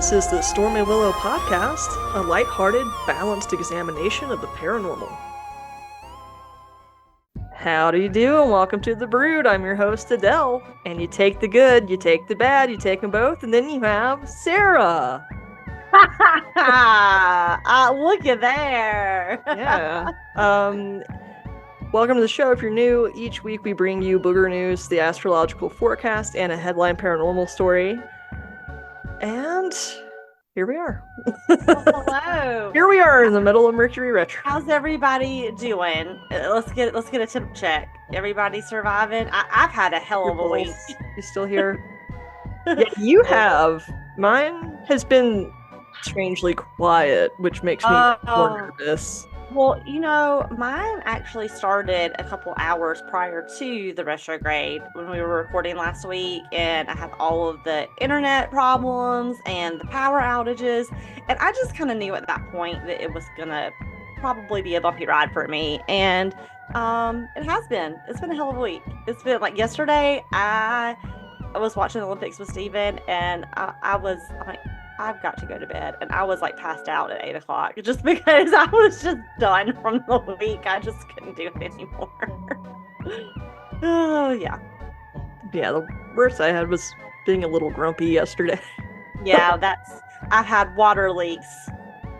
This is the Stormy Willow Podcast, a lighthearted, balanced examination of the paranormal. How do you do, and welcome to The Brood. I'm your host, Adele, and you take the good, you take the bad, you take them both, and then you have Sarah. Look at there. Yeah. Welcome to the show. If you're new, each week we bring you booger news, the astrological forecast, and a headline paranormal story. And here we are. Hello. Here we are in the middle of Mercury retro. How's everybody doing? Let's get a temp check. Everybody surviving? I've had a hell of a week. You still here? Yeah, you have. Mine has been strangely quiet, which makes me more nervous. Well, you know, mine actually started a couple hours prior to the retrograde when we were recording last week, and I had all of the internet problems and the power outages, and I just kind of knew at that point that it was gonna probably be a bumpy ride for me, and it has been. It's been a hell of a week. It's been like yesterday, I was watching the Olympics with Steven, and I was like, I've got to go to bed, and I was like passed out at 8 o'clock just because I was just done from the week. I just couldn't do it anymore. Oh yeah. Yeah, the worst I had was being a little grumpy yesterday. Yeah, I've had water leaks.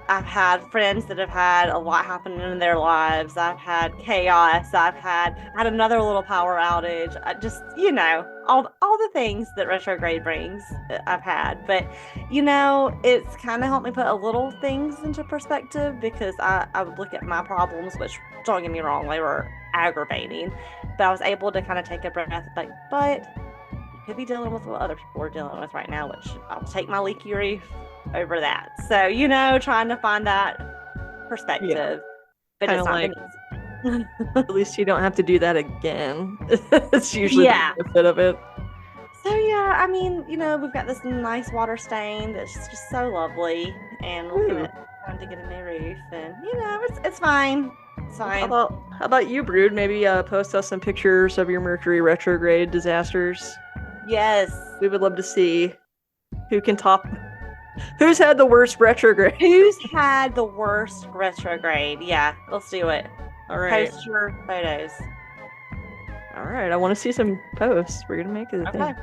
I've had friends that have had a lot happening in their lives. I've had chaos. I had another little power outage. I just, you know, all the things that retrograde brings I've had. But, you know, it's kind of helped me put a little things into perspective, because I would look at my problems, which, don't get me wrong, they were aggravating. But I was able to kind of take a breath, like, but you could be dealing with what other people are dealing with right now, which I'll take my leaky roof over that. So, you know, trying to find that perspective. Yeah. But kinda it's not like, been easy. At least you don't have to do that again. It's usually the benefit of it. So yeah, I mean, you know, we've got this nice water stain that's just so lovely, and we'll get time to get a new roof, and you know, it's fine. It's fine. How about you, Brood? Maybe post us some pictures of your Mercury retrograde disasters. Yes. We would love to see who can top. Who's had the worst retrograde? Who's had the worst retrograde? Yeah, let's do it. All right. Post your photos. All right. I want to see some posts. We're going to make it a thing. Okay.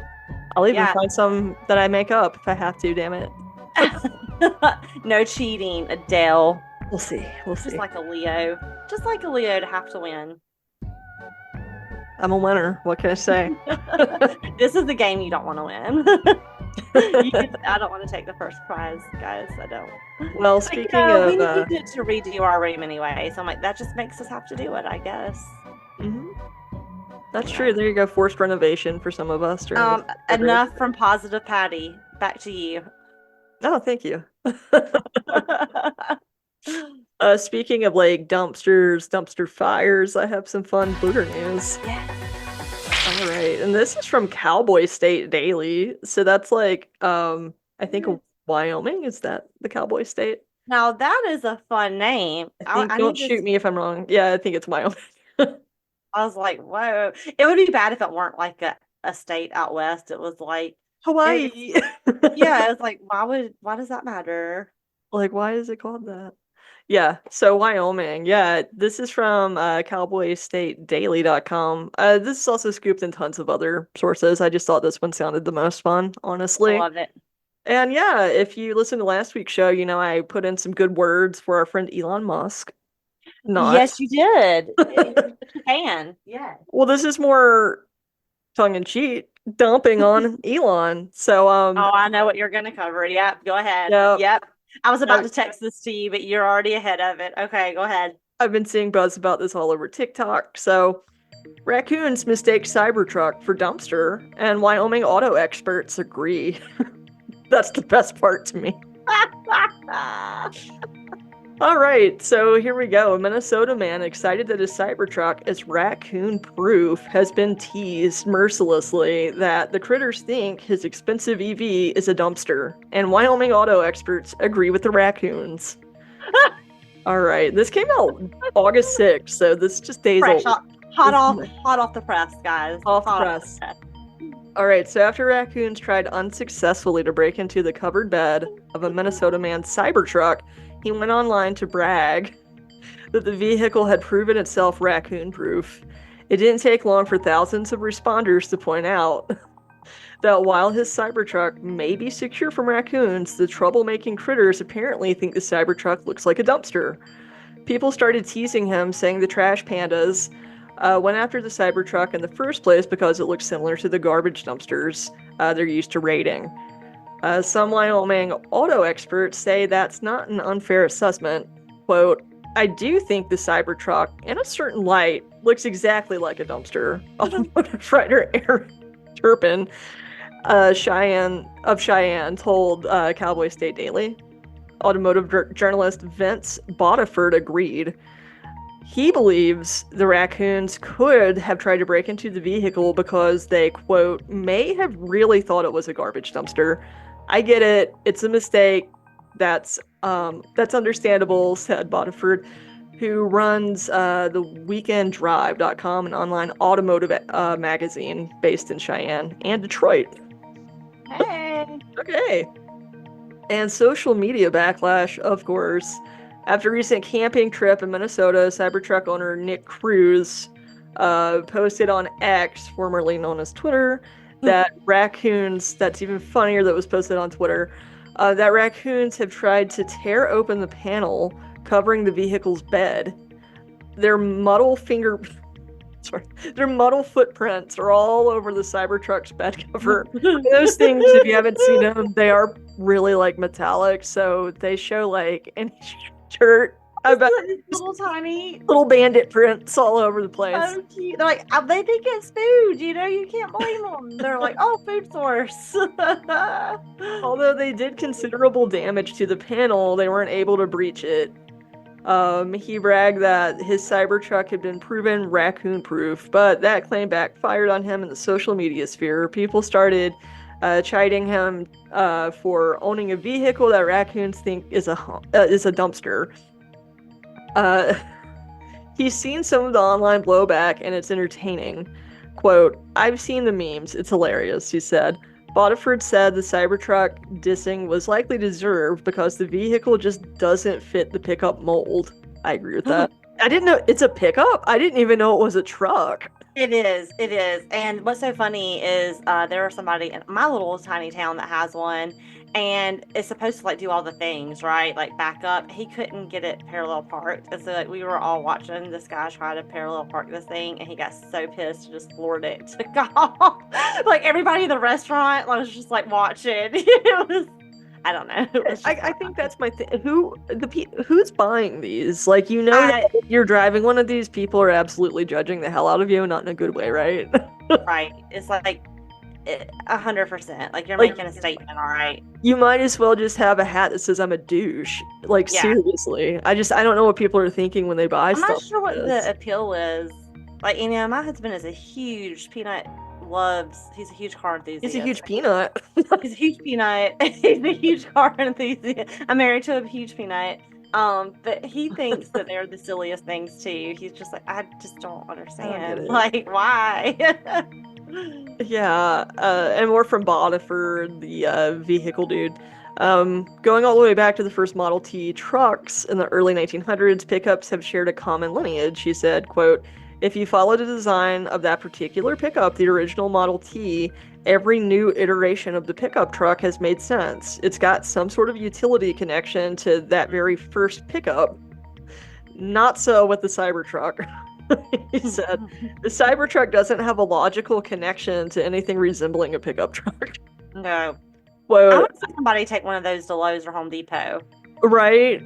I'll even find some that I make up if I have to, damn it. No cheating, Adele. We'll see. Just like a Leo. Just like a Leo to have to win. I'm a winner. What can I say? This is the game you don't want to win. I don't want to take the first prize, guys. I don't. Well, speaking of, we needed to redo our room anyway, so I'm like, that just makes us have to do it, I guess. Mm-hmm. That's true. There you go. Forced renovation for some of us. Enough from Positive Patty. Back to you. Oh, thank you. Speaking of like dumpster fires, I have some fun booger news. Yeah. All right, and this is from Cowboy State Daily. So that's like, I think Wyoming. Is that the Cowboy State? Now that is a fun name. Don't shoot me if I'm wrong. Yeah, I think it's Wyoming. I was like, whoa. It would be bad if it weren't like a state out west. It was like Hawaii. Yeah, it's like, why does that matter? Like, why is it called that? Yeah, so Wyoming. Yeah, this is from cowboystatedaily.com. This is also scooped in tons of other sources. I just thought this one sounded the most fun, honestly. I love it. And yeah, if you listen to last week's show, you know I put in some good words for our friend Elon Musk. Yes, you did. You can. Yeah. Well, this is more tongue-in-cheek, dumping on Elon. So Oh, I know what you're gonna cover. Yep, go ahead. Yep. I was about to text this to you, but you're already ahead of it. Okay, go ahead. I've been seeing buzz about this all over TikTok. So, raccoons mistake Cybertruck for dumpster, and Wyoming auto experts agree. That's the best part to me. All right, so here we go. A Minnesota man excited that his Cybertruck is raccoon-proof has been teased mercilessly that the critters think his expensive EV is a dumpster, and Wyoming auto experts agree with the raccoons. All right, this came out August 6th, so this is just days old. Hot off the press, guys. Off the press. All right, so after raccoons tried unsuccessfully to break into the covered bed of a Minnesota man's Cybertruck, he went online to brag that the vehicle had proven itself raccoon proof. It didn't take long for thousands of responders to point out that while his Cybertruck may be secure from raccoons, the troublemaking critters apparently think the Cybertruck looks like a dumpster. People started teasing him, saying the trash pandas went after the Cybertruck in the first place because it looked similar to the garbage dumpsters they're used to raiding. Some Wyoming auto experts say that's not an unfair assessment. Quote, I do think the Cybertruck, in a certain light, looks exactly like a dumpster. Automotive writer Aaron Turpin Cheyenne told Cowboy State Daily. Automotive journalist Vince Bodiford agreed. He believes the raccoons could have tried to break into the vehicle because they, quote, may have really thought it was a garbage dumpster. I get it. It's a mistake. That's understandable, said Bodiford, who runs the weekenddrive.com, an online automotive magazine based in Cheyenne and Detroit. Hey. Okay. And social media backlash, of course. After a recent camping trip in Minnesota, Cybertruck owner Nick Cruz posted on X, formerly known as Twitter, that raccoons, that's even funnier that was posted on Twitter, that raccoons have tried to tear open the panel covering the vehicle's bed. Their muddle finger sorry, their muddle footprints are all over the Cybertruck's bed cover. Those things, if you haven't seen them, they are really like metallic, so they show like any shirt about Little tiny, little bandit prints all over the place. so cute. They're like, they think it's food. You know, you can't blame them. They're like, oh, food source. Although they did considerable damage to the panel, they weren't able to breach it. He bragged that his Cybertruck had been proven raccoon-proof, but that claim backfired on him in the social media sphere. People started chiding him for owning a vehicle that raccoons think is a dumpster. He's seen some of the online blowback, and it's entertaining. Quote, I've seen the memes. It's hilarious, he said. Bodiford said the Cybertruck dissing was likely deserved because the vehicle just doesn't fit the pickup mold. I agree with that. I didn't know it's a pickup. I didn't even know it was a truck. It is. And what's so funny is there was somebody in my little tiny town that has one, and it's supposed to like do all the things, right? Like back up. He couldn't get it parallel parked. And so like we were all watching this guy try to parallel park this thing, and he got so pissed to just floored it to golf. Like everybody in the restaurant was just like watching. It was, I don't know. I think that's my thing. Who's buying these? Like, you know, that if you're driving one of these, people are absolutely judging the hell out of you, not in a good way, right? Right. It's like 100%. Like you're making a statement, all right. You might as well just have a hat that says I'm a douche. Like, yeah. Seriously. I don't know what people are thinking when they buy stuff. I'm not sure what the appeal is. Like, you know, my husband is a huge peanut he's a huge car enthusiast. He's a huge peanut. He's a huge peanut. He's a huge car enthusiast. I'm married to a huge peanut. But he thinks that they're the silliest things too. He's just like, I just don't understand. Like, why? Yeah, and more from Bodiford, the vehicle dude. Going all the way back to the first Model T trucks in the early 1900s, pickups have shared a common lineage. He said, quote, if you follow the design of that particular pickup, the original Model T, every new iteration of the pickup truck has made sense. It's got some sort of utility connection to that very first pickup. Not so with the Cybertruck. He said, the Cybertruck doesn't have a logical connection to anything resembling a pickup truck. No. Well, I want somebody to take one of those to Lowe's or Home Depot. Right?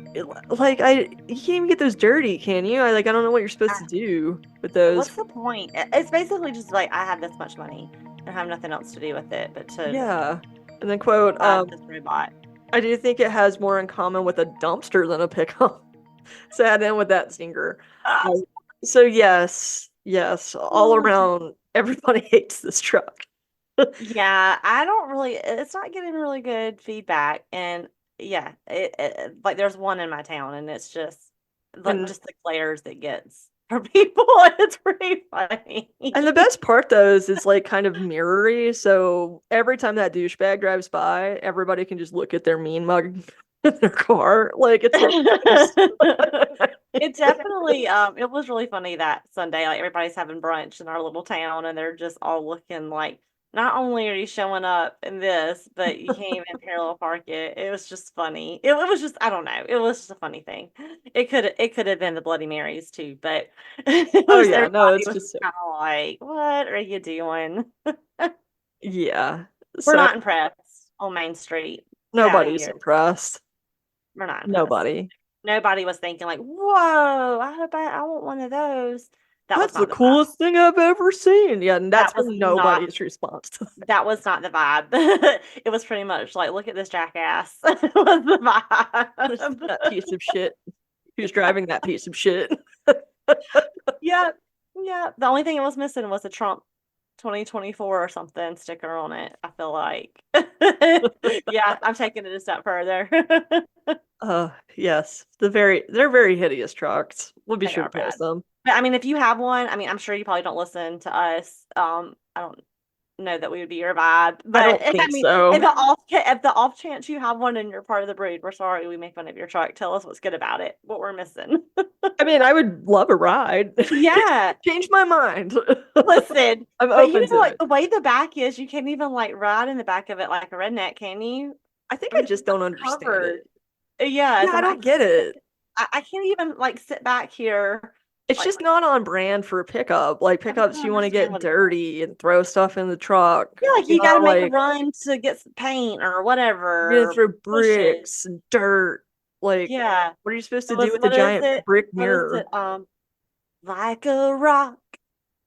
Like, you can't even get those dirty, can you? I don't know what you're supposed to do with those. What's the point? It's basically just like, I have this much money and have nothing else to do with it but to... Yeah. And then, quote, this robot. I do think it has more in common with a dumpster than a pickup. So add in with that stinger. So yes, all around, everybody hates this truck. Yeah, it's not getting really good feedback. And yeah, it like there's one in my town, and it's just the glares that gets. for people. It's pretty funny. And the best part though is it's like kind of mirrory, so every time that douchebag drives by, everybody can just look at their mean mug in their car. Like it's hilarious. It definitely it was really funny that Sunday. Like everybody's having brunch in our little town and they're just all looking like not only are you showing up in this, but you can't even parallel park it. It was just funny. It was just I don't know. It was just a funny thing. It could have been the Bloody Marys too, but it Oh was yeah, no, everybody it's was just kind of like, "What are you doing?" yeah. We're So not impressed on Main Street. Get out of nobody's here. impressed. We're not impressed. Nobody. Nobody was thinking like, "Whoa, I want one of those." That was That's the not the vibe. coolest thing I've ever seen. Yeah, and that's That was been not nobody's response to that. that was not the vibe. It was pretty much like, look at this jackass. Was the vibe. That piece of shit. Who's driving that piece of shit? Yep. Yeah. The only thing it was missing was a Trump 2024 or something sticker on it, I feel like. Yeah, I'm taking it a step further. Yes. They're very hideous trucks. We'll be They sure are to post bad. them. But I mean, if you have one, I mean, I'm sure you probably don't listen to us. I don't know that we would be your vibe, I but don't I think mean, so. if the off chance you have one and you're part of the breed, we're sorry we make fun of your truck. Tell us what's good about it, what we're missing. I mean, I would love a ride. Yeah, Change my mind. listen, I'm but you open know, to like it. the way the back is, you can't even like ride in the back of it like a redneck, can you? I think I I mean, just don't it's understand covered. it. Yeah, Yes, I and don't get it. I can't even like sit back here. It's Like just not on brand for a pickup. Like I don't pickups, you want to understand get what it is. dirty and throw stuff in the truck. Yeah, like You you got to know, make a like run to get some paint or you're gonna whatever. throw Push it. bricks and dirt. Like, Yeah. what are you supposed It to do was with a what is giant it? brick What is mirror? it? Like a rock.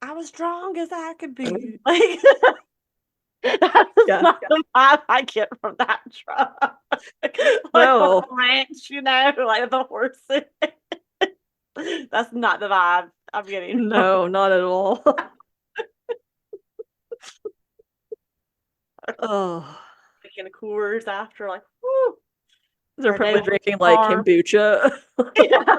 I was strong as I could be. Like that is Yeah. not the vibe I get from that truck. Like on No, a ranch, like the horses. That's not the vibe I'm getting from no, not at all. Oh, making Coors after, like, whoo, they're our day probably will drinking like farm. kombucha. Yeah.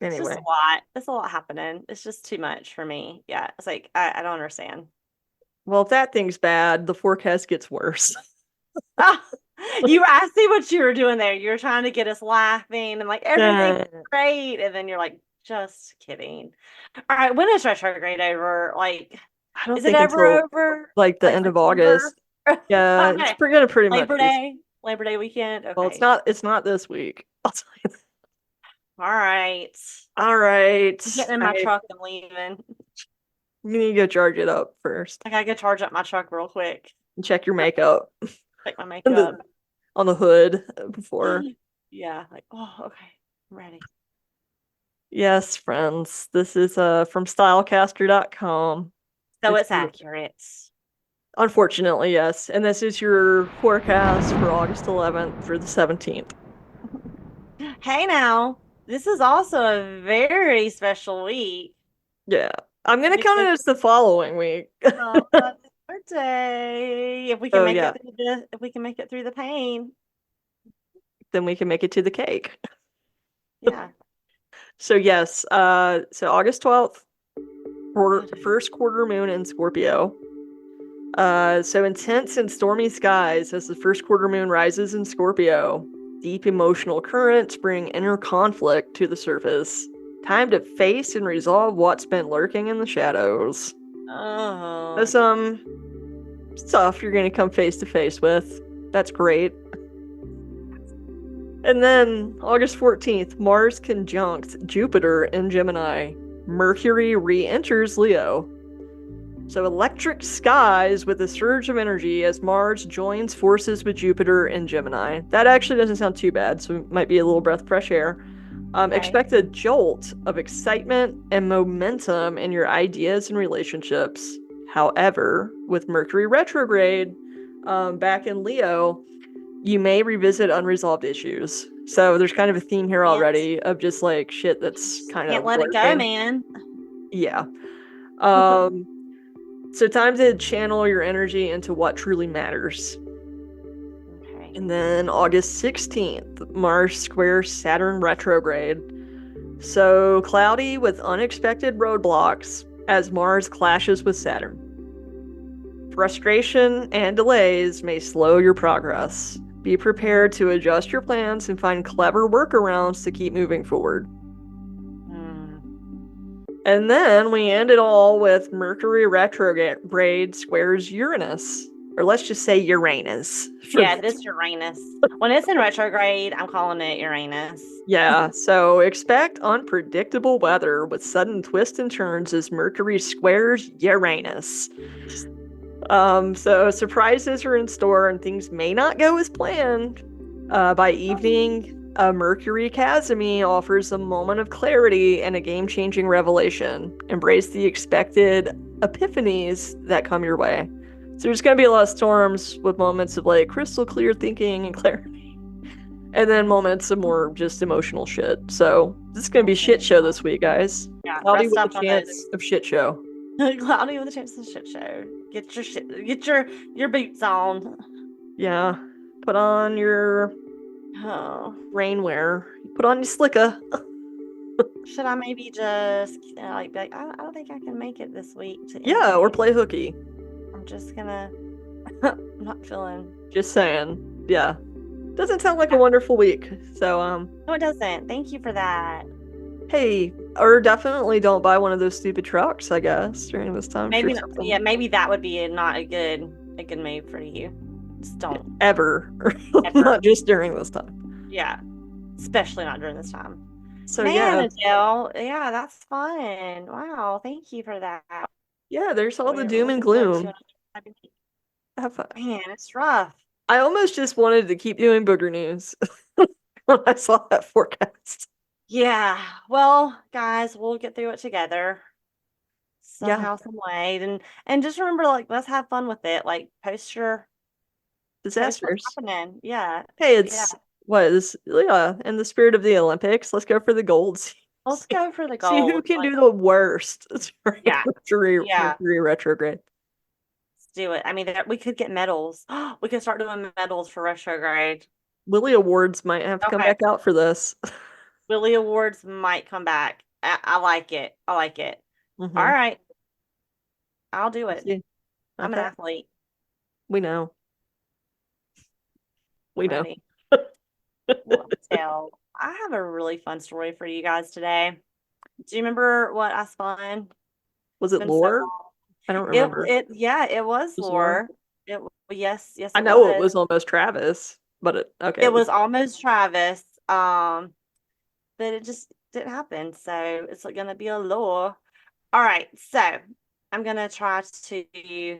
It's just a Anyway, lot. It's a lot happening. It's just too much for me. Yeah. It's like I don't understand. well, if that thing's bad, the forecast gets worse. Ah, I see what you were doing there. You were trying to get us laughing and like everything's Uh, great. And then you're like, just kidding. All right, when is retrograde over? Like, I don't is it think ever until over? like the Like end of September? August. Yeah, it's Okay. gonna pretty much Labor be. Day. Labor Day weekend. Well, Okay. it's not this week. I'll tell you that. All right. All right. I'm getting in my I truck and leaving. You need to go charge it up first I gotta go charge up my truck real quick. and check your makeup Take my on makeup. the hood before. Yeah, like, oh, okay. I'm ready. Yes, friends. This is from stylecaster.com. So It's it's accurate. unfortunately, yes. And this is your forecast for August 11th through the 17th. Hey now, this is also a very special week Yeah. I'm gonna count it because as the following week. my birthday. If we can Oh make yeah. it through if we can make it through the pain. Then we can make it to the cake. Yeah. So yes, so August 12th, first quarter moon in Scorpio. So intense and stormy skies as the first quarter moon rises in Scorpio. Deep emotional currents bring inner conflict to the surface. Time to face and resolve what's been lurking in the shadows. Oh. That's stuff you're gonna come face to face with. That's great. And then August 14th, Mars conjunct Jupiter in Gemini. Mercury re-enters Leo. So electric skies with a surge of energy as Mars joins forces with Jupiter in Gemini. That actually doesn't sound too bad, so it might be a little breath of fresh air. Okay. Expect a jolt of excitement and momentum in your ideas and relationships. However, with Mercury retrograde back in Leo, you may revisit unresolved issues. So there's kind of a theme here already of just like shit that's kind Can't of let it go, lurking. man. Yeah. So time to channel your energy into what truly matters. Okay. And then August 16th, Mars squares Saturn retrograde. So cloudy with unexpected roadblocks as Mars clashes with Saturn. Frustration and delays may slow your progress. Be prepared to adjust your plans and find clever workarounds to keep moving forward. Hmm. And then we end it all with Mercury retrograde squares Uranus. Or let's just say Uranus. Yeah, this Uranus. When it's in retrograde, I'm calling it Uranus. Yeah, so expect unpredictable weather with sudden twists and turns as Mercury squares Uranus. So surprises are in store and things may not go as planned. By evening, Mercury Chasmy offers a moment of clarity and a game-changing revelation. Embrace the expected epiphanies that come your way. So there's going to be a lot of storms with moments of like crystal clear thinking and clarity, and then moments of more just emotional shit. So this is going to be shit show this week, guys. Yeah, Cloudy rest with a up on chance those. of shit show. Cloudy with a chance of shit show. Get your shit. Get your boots on. Yeah, put on your Oh, rainwear. Put on your slicka. should I maybe just like be like, I don't think I can make it this week to Yeah, or anything. play hooky. I'm just gonna. I'm not feeling. Just saying. Yeah. Doesn't sound like a wonderful week. So, No, it doesn't. Thank you for that. hey, or definitely don't buy one of those stupid trucks, I guess, during this time. Maybe Sure, not, something yeah, maybe that would be not a good move for you. Just don't ever. ever. Not just during this time. Yeah, especially not during this time. So Man, yeah. Adele, yeah, that's fun. Wow, thank you for that. Yeah, there's all the We're doom and looking forward to gloom. another happy week. Have fun. Man, it's rough. I almost just wanted to keep doing booger news when I saw that forecast. Yeah. Well, guys, we'll get through it together Yeah, somehow, some way. And just remember, like, let's have fun with it. Like, post what's disasters. happening. Yeah. Hey, Yeah. it's what is yeah, in the spirit of the Olympics, let's go for the gold. Let's go for the See who gold. can Like, do the worst during yeah. Yeah. Mercury retrograde. Let's do it. I mean, we could get medals. We could start doing medals for retrograde. Willie Awards might have to come Okay. back out for this. Willie Awards might come back. I like it. I like it. All Mm-hmm. right. I'll do it. See. I'm an Okay. athlete. We know. I'm We know. ready. Well, tell. I have a really fun story for you guys today. Do you remember what I spun? Was It's it been so lore? long. I don't remember. Yeah, it was Was lore? lore. Yes, I it know it was. was almost Travis, but okay, It it was was almost Travis. But it just didn't happen. So it's gonna be a lore. All right, so I'm gonna try to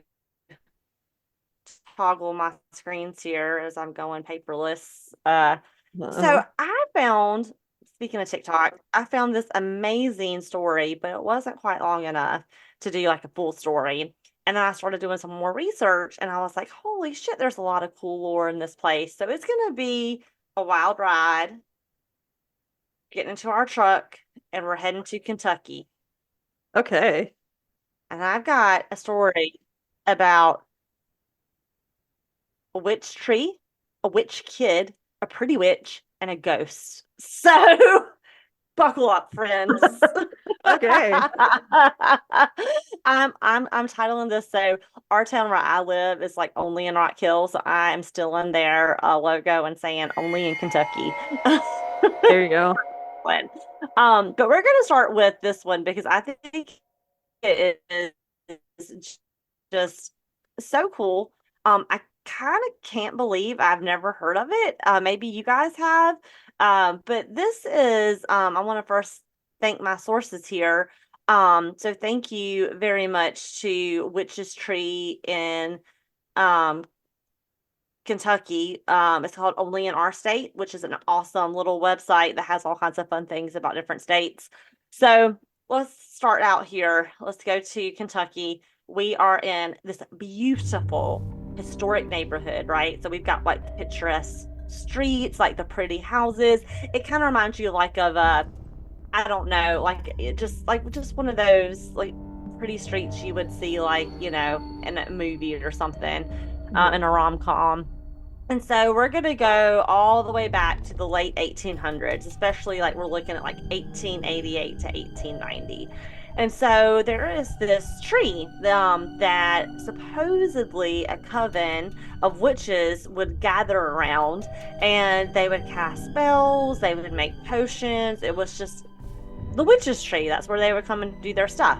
toggle my screens here as I'm going paperless. So uh-huh. I found, speaking of TikTok, I found this amazing story, but it wasn't quite long enough to do like a full story. And then I started doing some more research and I was like, holy shit, there's a lot of cool lore in this place. So it's going to be a wild ride, getting into our truck, and we're heading to Kentucky. Okay. And I've got a story about a witch tree, a witch kid, a pretty witch, and a ghost. So buckle up, friends. Okay. I'm titling this so our town where I live is like only in Rock Hill, so I am still in their logo and saying only in Kentucky. There you go. But we're gonna start with this one because I think it is just so cool. I kind of can't believe I've never heard of it. Maybe you guys have. But this is, I want to first thank my sources here. So thank you very much to Witch's Tree in um, Kentucky. It's called Only in Our State, which is an awesome little website that has all kinds of fun things about different states. So let's start out here. Let's go to Kentucky. We are in this beautiful historic neighborhood, right? So we've got like picturesque streets, like the pretty houses. It kind of reminds you like of I don't know, like it just one of those like pretty streets you would see like, in a movie or something, in a rom-com. And so we're going to go all the way back to the late 1800s, especially like we're looking at like 1888 to 1890. And so there is this tree that supposedly a coven of witches would gather around, and they would cast spells, they would make potions. It was just the witches' tree. That's where they would come and do their stuff.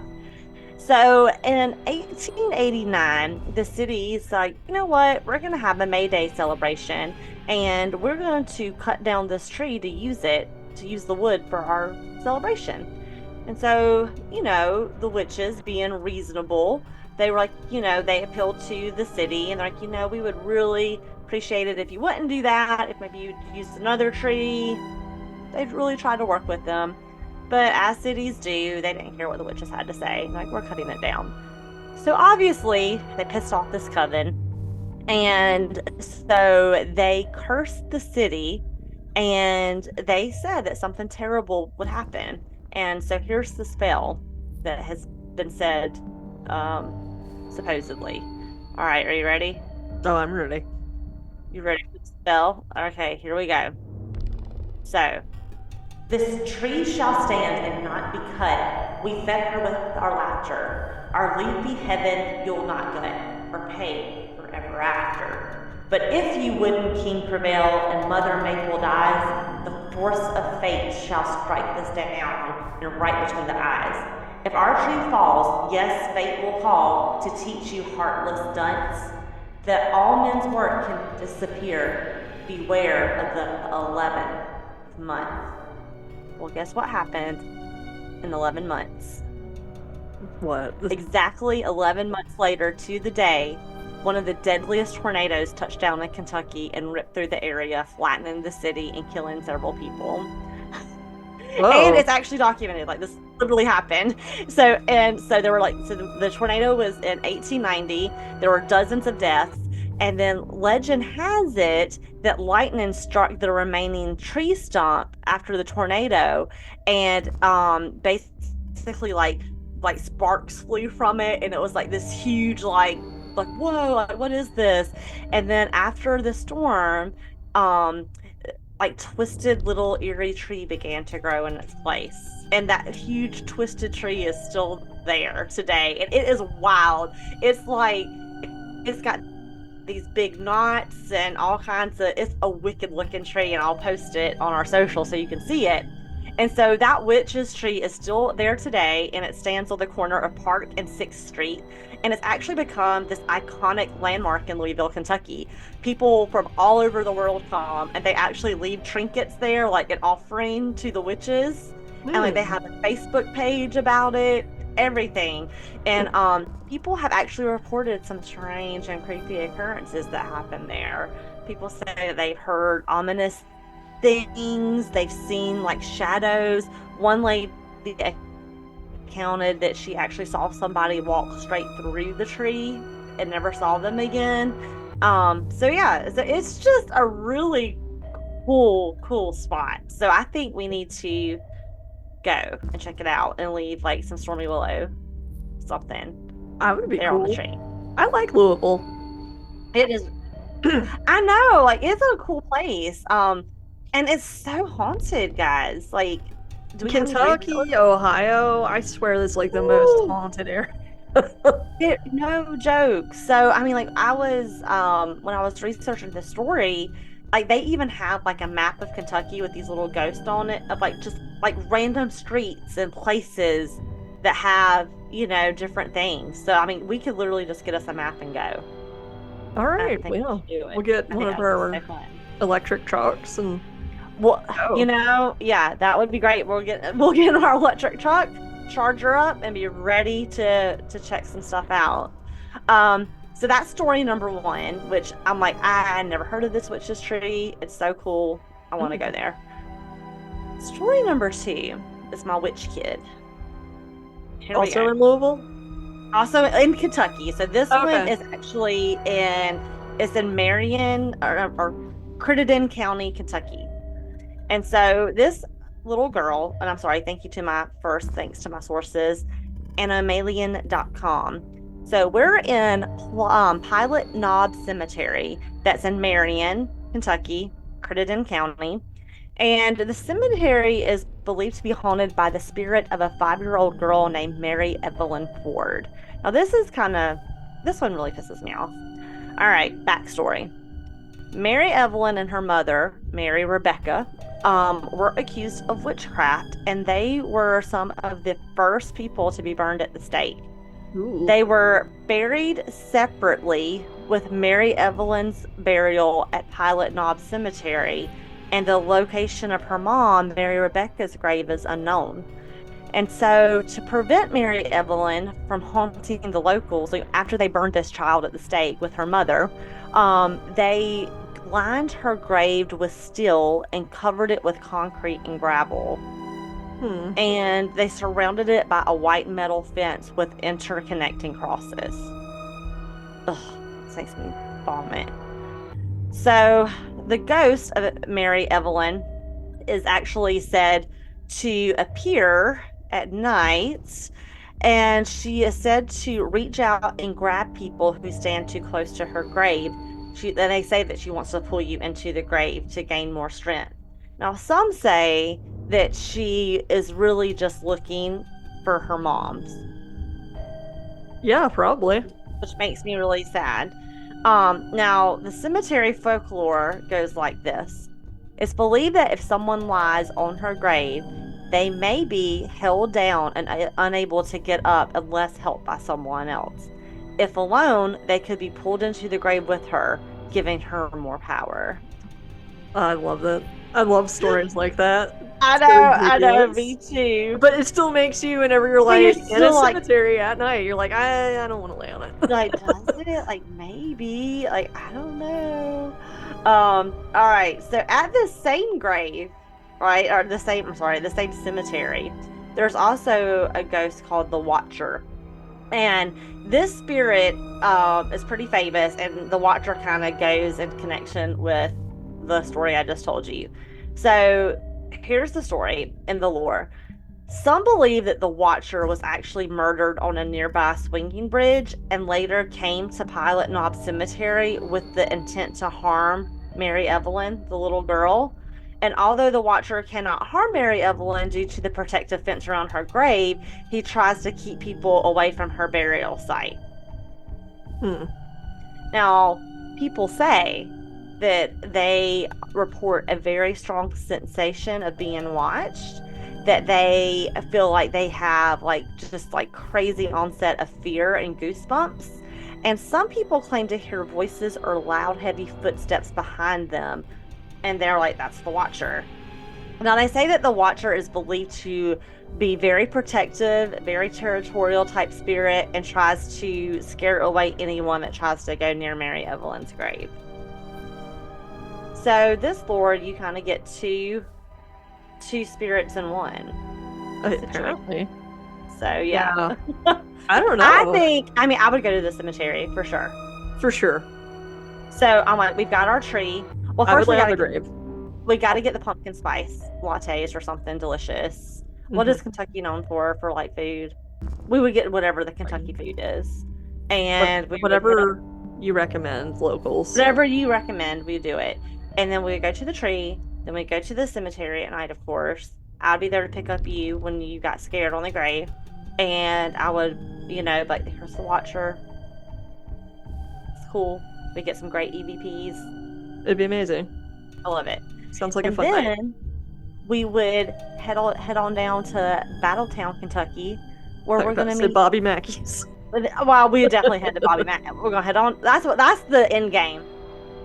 So in 1889, the city's like, you know what? We're going to have a May Day celebration, and we're going to cut down this tree to use the wood for our celebration. And so, the witches being reasonable, they were like, they appealed to the city, and they're like, we would really appreciate it if you wouldn't do that, if maybe you'd use another tree. They'd really try to work with them. But as cities do, they didn't hear what the witches had to say. Like, we're cutting it down. So obviously, they pissed off this coven. And so they cursed the city, and they said that something terrible would happen. And so here's the spell that has been said, supposedly. All right, are you ready? Oh, I'm ready. You ready for the spell? Okay, here we go. So, this tree shall stand and not be cut. We fed her with our laughter. Our leafy heaven you'll not gut, or pay forever after. But if you wooden king prevail and Mother Maple dies, the force of fate shall strike this down and right between the eyes. If our tree falls, yes, fate will call to teach you heartless dunce that all men's work can disappear. Beware of the 11th month. Well, guess what happened in 11 months? What? Exactly 11 months later to the day, one of the deadliest tornadoes touched down in Kentucky and ripped through the area, flattening the city and killing several people. Whoa. And it's actually documented, like this literally happened. So there were the tornado was in 1890. There were dozens of deaths. And then legend has it that lightning struck the remaining tree stump after the tornado, and basically like sparks flew from it, and it was like this huge whoa, like what is this? And then after the storm, like twisted little eerie tree began to grow in its place, and that huge twisted tree is still there today, and it is wild. It's like it's got these big knots and all kinds of, it's a wicked looking tree, and I'll post it on our social so you can see it. And so that witch's tree is still there today, and it stands on the corner of Park and 6th Street, and it's actually become this iconic landmark in Louisville, Kentucky. People from all over the world come, and they actually leave trinkets there, like an offering to the witches. And like they have a Facebook page about it, everything. And people have actually reported some strange and creepy occurrences that happened there. People say that they've heard ominous things, they've seen like shadows. One lady counted that she actually saw somebody walk straight through the tree and never saw them again. So yeah, it's just a really cool spot. So I think we need to go and check it out and leave like some Stormy Willow something. I would be there cool. On the tree. I like Louisville. It is. I know, like it's a cool place. And it's so haunted, guys. Like Kentucky, Ohio, I swear this is like the most haunted area. No joke. So I mean, like I was when I was researching this story, like they even have like a map of Kentucky with these little ghosts on it of like just like random streets and places that have, different things. So I mean, we could literally just get us a map and go. All right, we'll get one of our electric trucks and yeah, that would be great. We'll get our electric truck, charge her up, and be ready to check some stuff out. So that's story number 1, which I'm like, I never heard of this witch's tree. It's so cool. I want to go there. Story number 2 is my witch kid. Also in Louisville? Also in Kentucky. So this one is actually it's in Marion or Crittenden County, Kentucky. And so this little girl, and I'm sorry, thanks to my sources, anomalian.com. So we're in Pilot Knob Cemetery that's in Marion, Kentucky, Crittenden County. And the cemetery is believed to be haunted by the spirit of a 5-year-old girl named Mary Evelyn Ford. Now, this one really pisses me off. All right, backstory. Mary Evelyn and her mother, Mary Rebecca, were accused of witchcraft, and they were some of the first people to be burned at the stake. Ooh. They were buried separately, with Mary Evelyn's burial at Pilot Knob Cemetery, and the location of her mom, Mary Rebecca's grave, is unknown. And so, to prevent Mary Evelyn from haunting the locals, like, after they burned this child at the stake with her mother, they lined her grave with steel and covered it with concrete and gravel. And they surrounded it by a white metal fence with interconnecting crosses. Ugh, this makes me vomit. So, the ghost of Mary Evelyn is actually said to appear at night, and she is said to reach out and grab people who stand too close to her grave. Then they say that she wants to pull you into the grave to gain more strength. Now, some say that she is really just looking for her mom's, Yeah, probably. which makes me really sad. Now, the cemetery folklore goes like this. It's believed that if someone lies on her grave, they may be held down and unable to get up unless helped by someone else. If alone, they could be pulled into the grave with her, giving her more power. I love that. I love stories like that. I know, me too. But it still makes you, whenever you're But you're like in a still like, cemetery at night, you're like, I don't want to lay on it. like, does it? Like, maybe. Like, I don't know. All right. So at the same grave, right, or the same cemetery, there's also a ghost called the Watcher. And this spirit is pretty famous, and the Watcher kind of goes in connection with the story I just told you. So here's the story in the lore. Some believe that the Watcher was actually murdered on a nearby swinging bridge and later came to Pilot Knob Cemetery with the intent to harm Mary Evelyn, the little girl. And although the Watcher cannot harm Mary Evelyn due to the protective fence around her grave, he tries to keep people away from her burial site. Now, people say that they report a very strong sensation of being watched, that they feel like they have just crazy onset of fear and goosebumps. And some people claim to hear voices or loud, heavy footsteps behind them, and they're like, that's the Watcher. Now, they say that the Watcher is believed to be very protective, very territorial type spirit, and tries to scare away anyone that tries to go near Mary Evelyn's grave. So this lore, you kind of get two spirits in one. Apparently. So yeah. I don't know. I would go to the cemetery for sure. For sure. So I'm like, we've got our tree. Well, first we got to get the pumpkin spice lattes or something delicious. Mm-hmm. What is Kentucky known for like food? We would get whatever the Kentucky food is, and whatever you recommend, locals. Whatever you recommend, we do it. And then we go to the tree. Then we go to the cemetery at night, of course. I'd be there to pick up you when you got scared on the grave. And I would, like, here's the Watcher. It's cool. We get some great EVPs. It'd be amazing. I love it. Sounds like a fun night. Then we would head on down to Battletown, Kentucky, where we're going to meet Bobby Mackey's. Well, we would definitely head to Bobby Mackey. We're going to head on. That's the end game.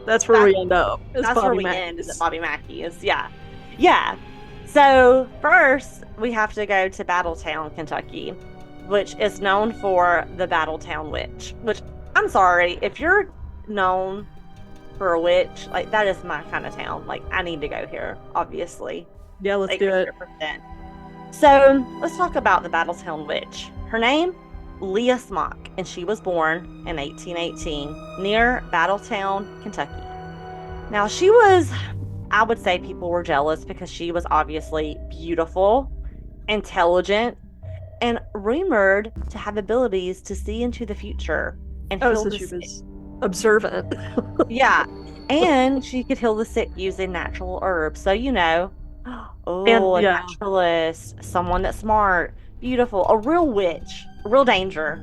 That's where we end up. That's where we end, is at Bobby Mackey's. Yeah. Yeah. So first, we have to go to Battletown, Kentucky, which is known for the Battletown Witch. Which, I'm sorry, if you're known for a witch, like, that is my kind of town. Like, I need to go here, obviously. Yeah, let's do it. 100%. So, let's talk about the Battletown Witch. Her name, Leah Smock, and she was born in 1818 near Battletown, Kentucky. Now, she was, I would say people were jealous because she was obviously beautiful, intelligent, and rumored to have abilities to see into the future and Oh, heal so the she sick. was observant. Yeah. And she could heal the sick using natural herbs. So, And oh, a yeah, naturalist, someone that's smart, beautiful, a real witch, a real danger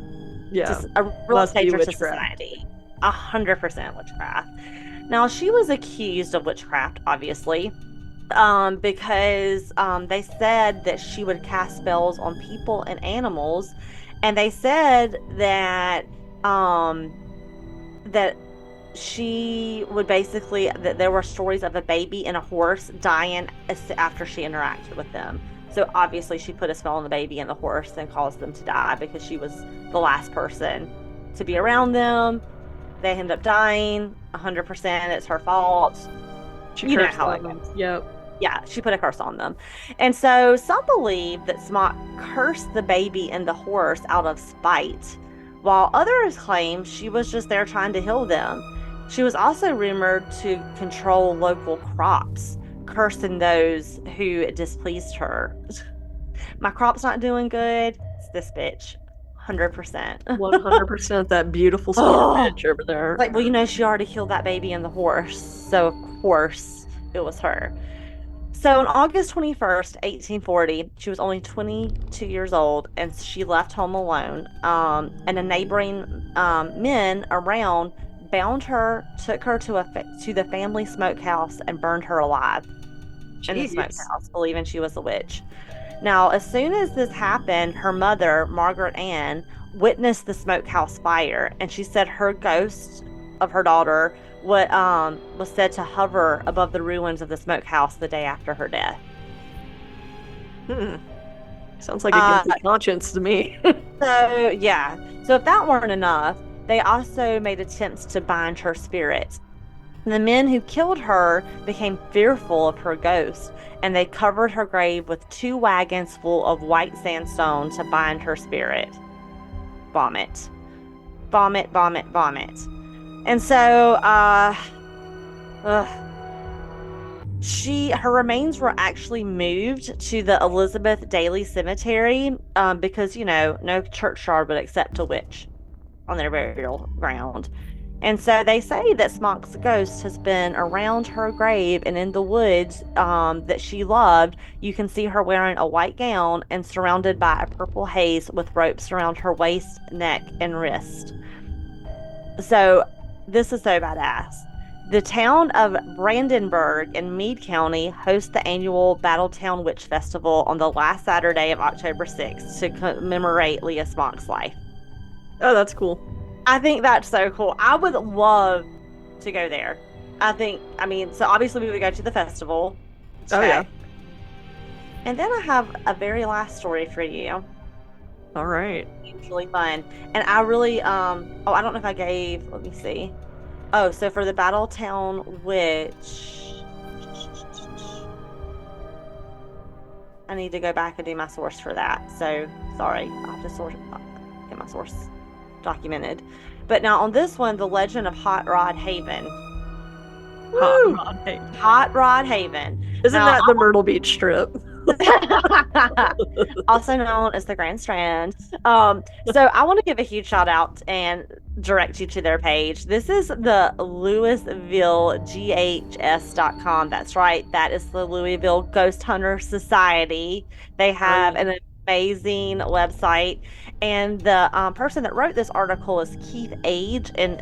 yeah, a real must be danger to witchcraft. society. 100% witchcraft. Now, she was accused of witchcraft, obviously, because they said that she would cast spells on people and animals, and they said um, that she would basically that there were stories of a baby and a horse dying after she interacted with them. So obviously she put a spell on the baby and the horse and caused them to die because she was the last person to be around them. They end up dying 100%. It's her fault. She You know cursed how it on them. goes. Yep. Yeah, she put a curse on them. And so some believe that Smock cursed the baby and the horse out of spite, while others claim she was just there trying to heal them. She was also rumored to control local crops, cursing those who displeased her. My crop's not doing good. It's this bitch. 100%. 100% that beautiful smart Oh, bitch over there. like, well, she already killed that baby and the horse. So, of course, it was her. So on August 21st, 1840, she was only 22 years old and she left home alone. And a neighboring men around bound her, took her to the family smokehouse and burned her alive in the Jeez. smokehouse, believing she was a witch. Now, as soon as this happened, her mother, Margaret Ann, witnessed the smokehouse fire, and she said her ghost of her daughter was said to hover above the ruins of the smokehouse the day after her death. Hmm. Sounds like a Uh, guilty conscience to me. so yeah. So if that weren't enough, they also made attempts to bind her spirit. The men who killed her became fearful of her ghost, and they covered her grave with 2 wagons full of white sandstone to bind her spirit. Vomit. Vomit, vomit, vomit. And so, ugh, her remains were actually moved to the Elizabeth Daily Cemetery because, no churchyard would accept a witch on their burial ground. And so they say that Smock's ghost has been around her grave and in the woods that she loved. You can see her wearing a white gown and surrounded by a purple haze with ropes around her waist, neck, and wrist. So this is so badass. The town of Brandenburg in Meade County hosts the annual Battletown Witch Festival on the last Saturday of October 6th to commemorate Leah Smock's life. Oh, that's cool. I think that's so cool. I would love to go there. So obviously we would go to the festival. Oh, yeah. And then I have a very last story for you. All right. It's really fun. And I really, I don't know if I gave, let me see. Oh, so for the Battletown Witch, I need to go back and do my source for that. So sorry, I have to get my source documented. But now on this one, the legend of Hot Rod Haven. Woo! Hot Rod Haven. Isn't that the Myrtle Beach strip? Also known as the Grand Strand. So I want to give a huge shout out and direct you to their page. This is the LouisvilleGHS.com. That's right. That is the Louisville Ghost Hunter Society. They have an amazing website. And the person that wrote this article is Keith Age, and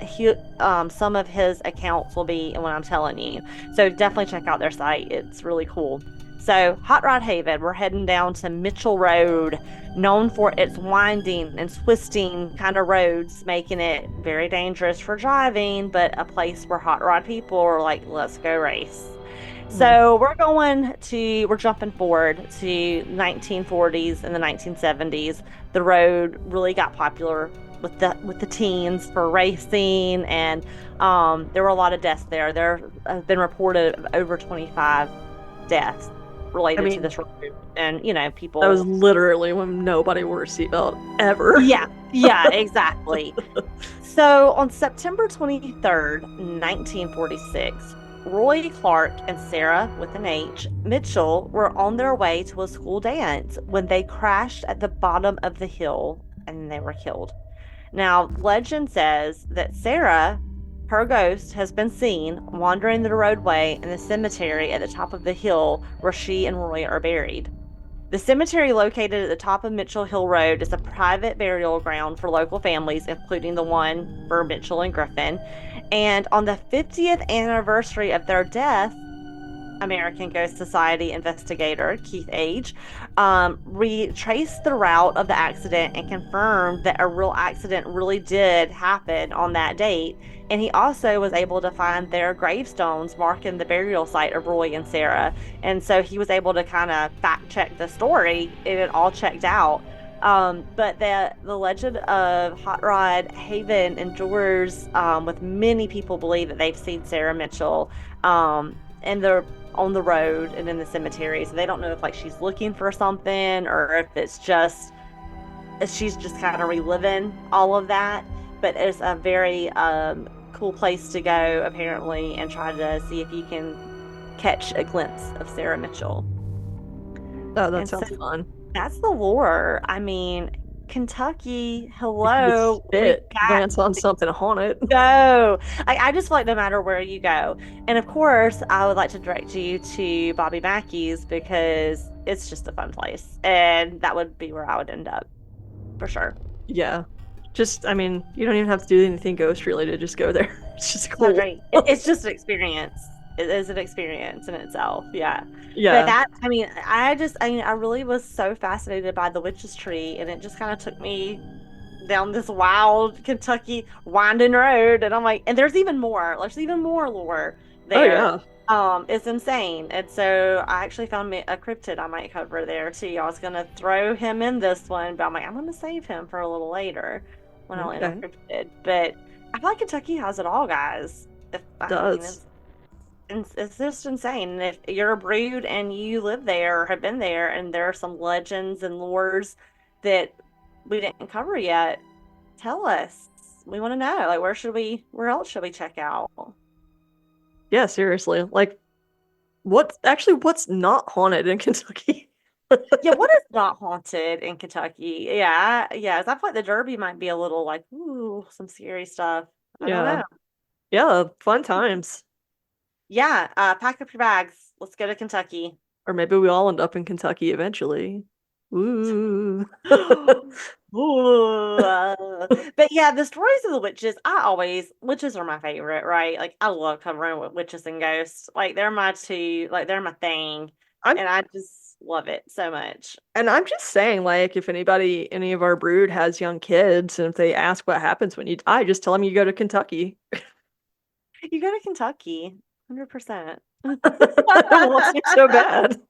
some of his accounts will be in what I'm telling you. So definitely check out their site. It's really cool. So, Hot Rod Haven, we're heading down to Mitchell Road, known for its winding and twisting kind of roads, making it very dangerous for driving, but a place where hot rod people are like, let's go race. So we're jumping forward to 1940s and the 1970s. The road really got popular with the teens for racing, and there were a lot of deaths there. There have been reported of over 25 deaths related to this road, and people. That was literally when nobody wore a seatbelt ever. Yeah, exactly. So on September 23rd, 1946, Roy Clark and Sarah, with an H, Mitchell were on their way to a school dance when they crashed at the bottom of the hill and they were killed. Now, legend says that Sarah, her ghost, has been seen wandering the roadway in the cemetery at the top of the hill where she and Roy are buried. The cemetery located at the top of Mitchell Hill Road is a private burial ground for local families, including the one for Mitchell and Griffin. And on the 50th anniversary of their death, American Ghost Society investigator Keith Age retraced the route of the accident and confirmed that a real accident really did happen on that date. And he also was able to find their gravestones marking the burial site of Roy and Sarah. And so he was able to kind of fact check the story, and it all checked out. But the legend of Hot Rod Haven endures, with many people believe that they've seen Sarah Mitchell. And they're on the road and in the cemetery. So they don't know if like she's looking for something or if she's just kind of reliving all of that. But it's a very cool place to go apparently and try to see if you can catch a glimpse of Sarah Mitchell. Oh, that And so sounds fun. that's the lore. I mean, Kentucky, If you could hello, we've spit got Vance on something haunted. go. I just feel like no matter where you go. And of course, I would like to direct you to Bobby Mackey's because it's just a fun place. And that would be where I would end up for sure. Yeah. Just, I mean, you don't even have to do anything ghost related. Just go there. It's just Not cool. great. It's just an experience. It is an experience in itself. Yeah. But Yeah. that, I mean, I really was so fascinated by the witch's tree, and it just kind of took me down this wild Kentucky winding road. And I'm like, and there's even more. There's even more lore Oh, there. yeah. It's insane. And so I actually found me a cryptid I might cover there too. I was gonna throw him in this one, but I'm like, I'm gonna save him for a little later when I land on Okay. cryptid. But I feel like Kentucky has it all, guys. If I mean, Does. it's just insane. And if you're a brood and you live there or have been there, and there are some legends and lores that we didn't cover yet, tell us. We want to know. Like, where else should we check out? Yeah, seriously. Like, what's not haunted in Kentucky? Yeah, what is not haunted in Kentucky? Yeah, yeah. I feel like the Derby might be a little like, ooh, some scary stuff. I don't Yeah. know. Yeah, fun times. Yeah, pack up your bags. Let's go to Kentucky. Or maybe we all end up in Kentucky eventually. Ooh. Ooh, but yeah, the stories of the witches, witches are my favorite, right? Like I love covering with witches and ghosts. Like they're my thing. I'm And I just love it so much. and I'm just saying, like, if any of our brood has young kids, and if they ask what happens when you die, just tell them you go to Kentucky. You go to Kentucky, 100%. It won't seem so bad.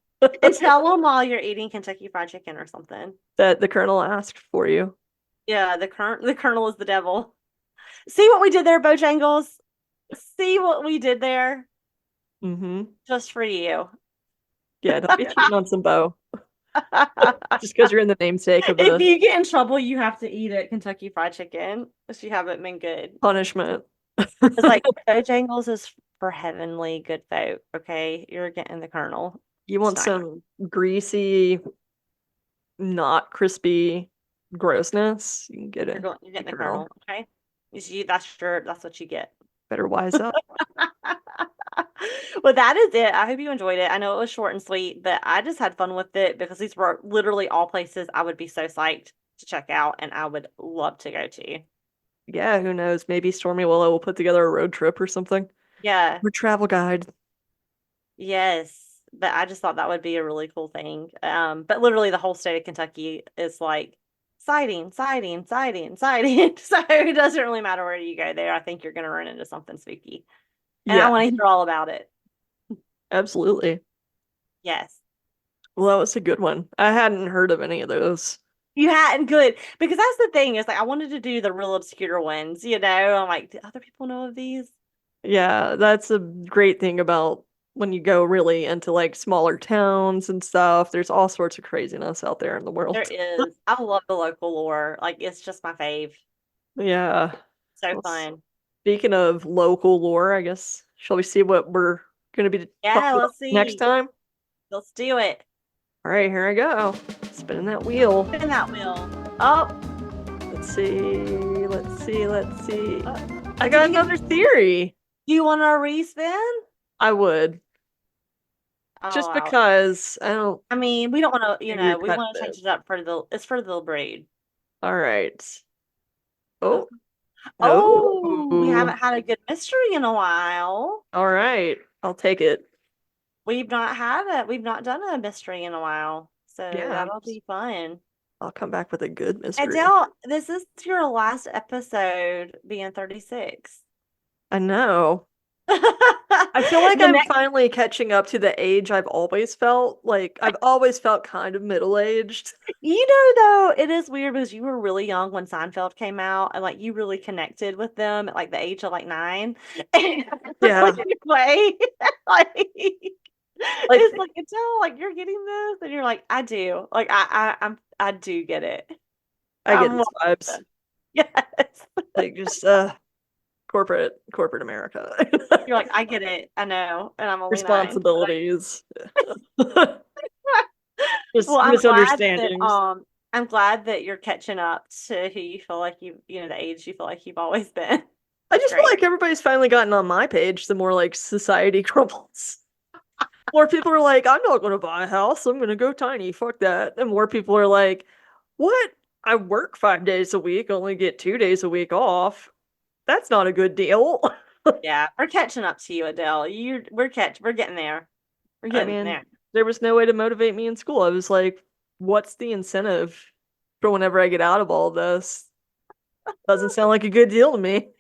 And tell them while you're eating Kentucky Fried Chicken or something. That the colonel asked for you. Yeah, the Colonel is the devil. See what we did there, Bojangles? See what we did there? Mm-hmm. Just for you. Yeah, don't be cheating on some bow just because you're in the namesake of If the you get in trouble, you have to eat it Kentucky Fried Chicken if you haven't been good. punishment. It's like Bojangles is for heavenly good folk. Okay, you're getting the Colonel You want tonight. some greasy, not crispy grossness? You can get You're it. going. You're getting the Colonel. Colonel. Okay, that's what you get. Better wise up. Well, that is it. I hope you enjoyed it. I know it was short and sweet, but I just had fun with it because these were literally all places I would be so psyched to check out and I would love to go to. Yeah, who knows? Maybe Stormy Willow will put together a road trip or something. Yeah, Or travel guide. yes. But I just thought that would be a really cool thing. But literally the whole state of Kentucky is like sighting, sighting, sighting, sighting. So it doesn't really matter where you go there. I think you're going to run into something spooky. And I Yeah, want to hear all about it. absolutely. Yes. Well, that was a good one. I hadn't heard of any of those. You hadn't good because that's the thing is like I wanted to do the real obscure ones, you know. I'm like, do other people know of these? Yeah, that's a great thing about when you go really into like smaller towns and stuff. There's all sorts of craziness out there in the There world. is. I love the local lore. Like it's just my fave. Yeah. So Well, fun. Speaking of local lore, I guess, shall we see what we're going to be talking Yeah, about let's next see. time? Let's do it. All right, here I go. Spinning that wheel. Spin that wheel. Oh, Let's see. Let's see. Let's see. I did got you get? another theory. Do you want to respin? I would. Oh, Just wow. because I don't I mean, we don't want to, be we want to repetitive. change it up it's for the breed. All right. Oh, Oh, oh, we oh. haven't had a good mystery in a while. All right. I'll take it. We've not done a mystery in a while. So Yeah. that'll be fun. I'll come back with a good mystery. Adele, this is your last episode being 36. I know. I feel like The I'm next, finally catching up to the age I've always felt. Like I've always felt kind of middle-aged. though, it is weird because you were really young when Seinfeld came out and like you really connected with them at like the age of like 9. Like Yeah. in a way. Like Like it's like Adele, like you're getting this, and you're like, I do. Like I do get it. I get I'm these vibes. yes. Like just corporate America. You're like, I get it. I know. And I'm only 9. Responsibilities. Well, Just misunderstandings. I'm glad that you're catching up to who you feel like the age you feel like you've always been. I That's just feel great. like everybody's finally gotten on my page, the more like society crumbles. More people are like, I'm not gonna buy a house, I'm gonna go tiny, fuck that. And more people are like, what? I work 5 days a week, only get 2 days a week off. That's not a good deal. Yeah, we're catching up to you, Adele. We're getting there. We're I getting mean, there. there was no way to motivate me in school. I was like, what's the incentive for whenever I get out of all this? Doesn't sound like a good deal to me.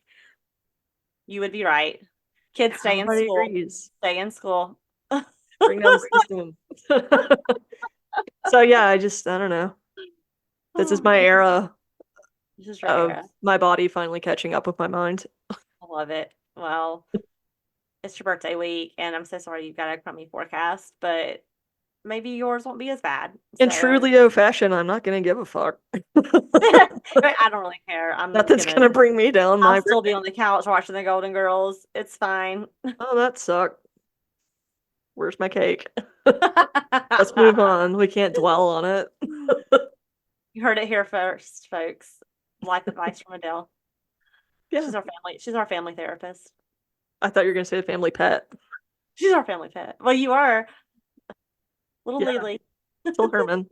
You would be right. Kids stay in Everybody school. agrees. Stay in school. Bring down the system. So yeah, I don't know. This is my This era is your of era. my body finally catching up with my mind. I love it. Well, it's your birthday week, and I'm so sorry you've got a crummy forecast, but maybe yours won't be as bad. In true So Leo fashion, I'm not gonna give a fuck. I don't really care. Nothing's gonna bring me down I'll my still be birthday. on the couch watching the Golden Girls. It's fine. Oh, that sucked. Where's my cake? Let's move on. We can't dwell on it. You heard it here first, folks. Life advice from Adele. Yeah. She's our family therapist. I thought you were gonna say a family pet. She's our family pet. Well, you are. Little Yeah, Lily. still Herman.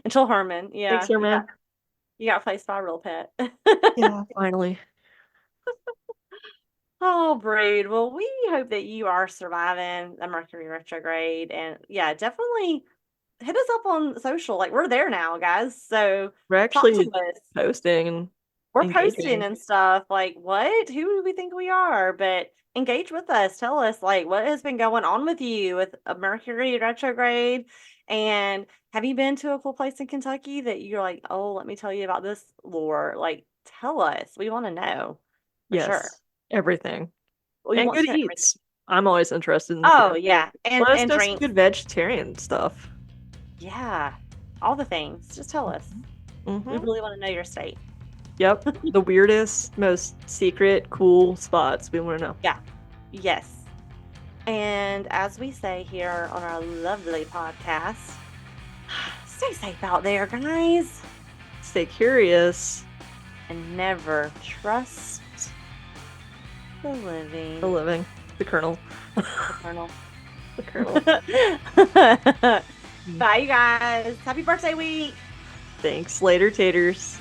Until Herman. Thanks, Yeah. Herman. You got placed by a real pet. Yeah, finally. Oh, Brood. Well, we hope that you are surviving the Mercury retrograde. And yeah, definitely hit us up on social. Like, we're there now, guys. So We're talk to actually us. posting and We're posting engaging. and stuff. Like, what? Who do we think we are? But engage with us. Tell us, like, what has been going on with you with a Mercury retrograde? And have you been to a cool place in Kentucky that you're like, oh, let me tell you about this lore? Like, tell us. We want to know for sure. Yes, everything. We And want to good hear everything. eats. I'm always interested in Oh, food. yeah. Let us And know some drinks. good vegetarian stuff. Yeah. All the things. Just tell us. We Mm-hmm. really want to know your state. Yep. The weirdest, most secret, cool spots we want to know. Yeah. Yes. And as we say here on our lovely podcast, stay safe out there, guys. Stay curious. And never trust the living. The living. The Colonel. The Colonel. The Colonel. Bye, you guys. Happy birthday week. Thanks. Later, taters.